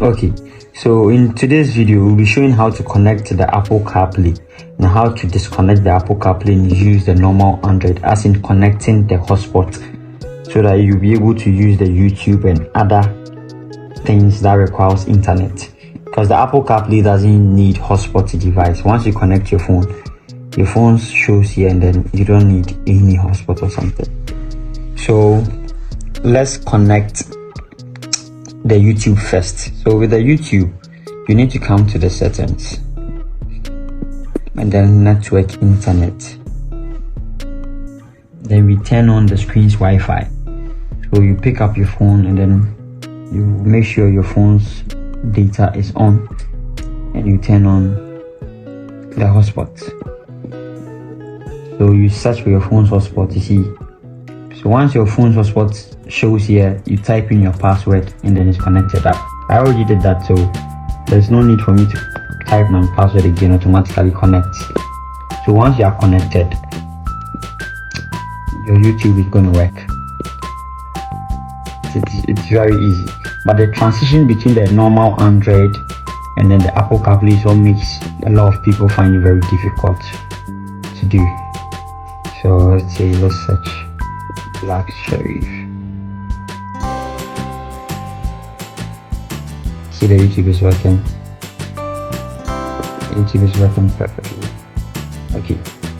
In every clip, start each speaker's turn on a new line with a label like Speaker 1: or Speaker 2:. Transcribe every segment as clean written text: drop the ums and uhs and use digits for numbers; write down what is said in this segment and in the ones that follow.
Speaker 1: Okay, so in today's video we'll be showing how to connect the Apple Carplay and how to disconnect the Apple Carplay and use the normal Android, as in connecting the hotspot, so that you'll be able to use the YouTube and other things that requires internet, because the Apple Carplay doesn't need hotspot device. Once you connect your phone shows here, and then you don't need any hotspot or something. So let's connect the YouTube first. So with the YouTube, you need to come to the settings and then network internet. Then we turn on the screen's Wi-Fi. So you pick up your phone and then you make sure your phone's data is on, and you turn on the hotspot. So you search for your phone's hotspot, you see. So once your phone's hotspot shows here, you type in your password and then it's connected up. I already did that, so there's no need for me to type my password again. Automatically connect. So once you are connected, your YouTube is going to work. It's very easy. But the transition between the normal Android and then the Apple Carplay is what makes a lot of people find it very difficult to do. So let's search Black Sheriff. See, the YouTube is working. YouTube is working perfectly. Okay,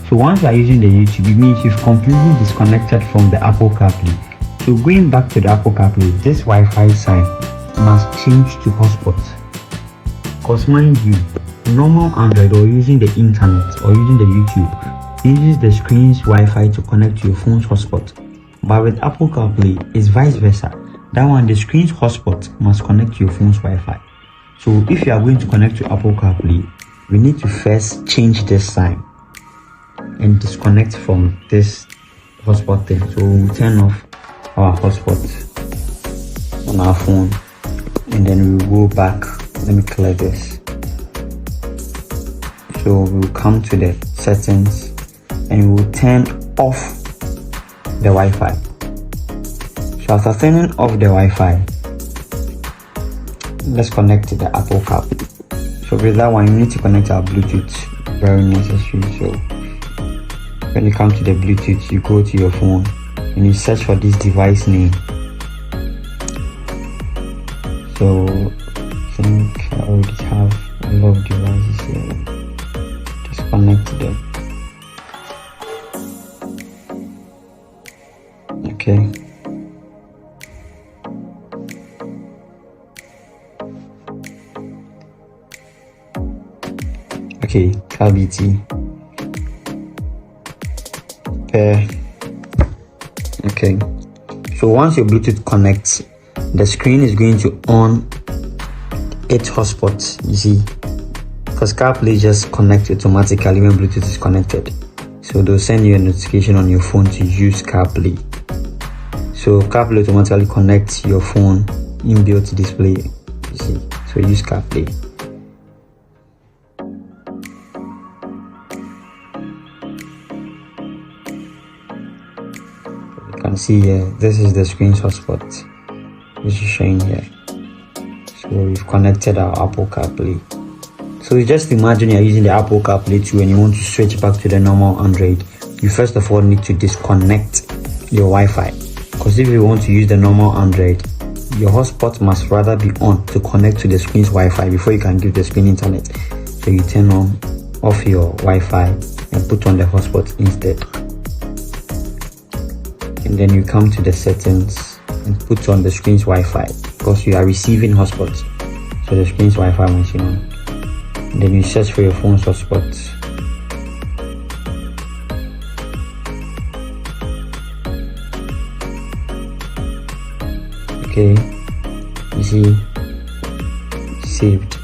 Speaker 1: so once you are using the YouTube, it means you've completely disconnected from the Apple Carplay. So going back to the Apple Carplay, this Wi-Fi sign must change to hotspot. Because mind you, normal Android or using the internet or using the YouTube uses the screen's Wi-Fi to connect to your phone's hotspot. But with Apple CarPlay, it's vice versa. That one, the screen's hotspot must connect to your phone's Wi-Fi. So if you are going to connect to Apple CarPlay, we need to first change this sign and disconnect from this hotspot thing. So we'll turn off our hotspot on our phone, and then we'll go back. Let me clear this. So we'll come to the settings and we'll turn off the Wi-Fi. So after turning off the Wi-Fi, let's connect to the Apple Carplay. So with that one, you need to connect our Bluetooth, very necessary. So when you come to the Bluetooth, you go to your phone and you search for this device name. So I think I already have a lot of devices here. Just connect to them. Okay. Okay, KBT. Okay. So once your Bluetooth connects, the screen is going to on its hotspot, you see, because CarPlay just connects automatically when Bluetooth is connected. So they'll send you a notification on your phone to use CarPlay. So CarPlay automatically connects your phone inbuilt display, you see. So use CarPlay. You can see here, this is the screen's hotspot, which is showing here. So we've connected our Apple CarPlay. So you just imagine you're using the Apple CarPlay 2 and you want to switch back to the normal Android. You first of all need to disconnect your Wi-Fi, because if you want to use the normal Android, your hotspot must rather be on to connect to the screen's Wi-Fi before you can give the screen internet. So you turn off your Wi-Fi and put on the hotspot instead. And then you come to the settings and put on the screen's Wi-Fi, because you are receiving hotspot. So the screen's Wi-Fi must be on. And then you search for your phone's hotspot. Okay, you see, saved.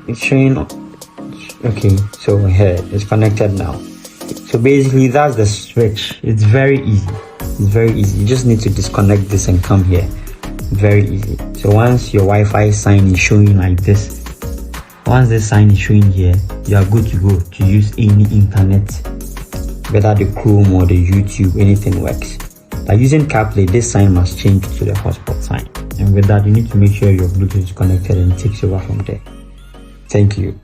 Speaker 1: It's showing. Okay, so here it's connected now. So basically that's the switch. It's very easy. It's very easy. You just need to disconnect this and come here. Very easy. So once your Wi-Fi sign is showing like this, once this sign is showing here, you are good to go to use any internet, whether the Chrome or the YouTube, anything works. By using Carplay, this sign must change to the hotspot sign, and with that you need to make sure your Bluetooth is connected and it takes over from there. Thank you.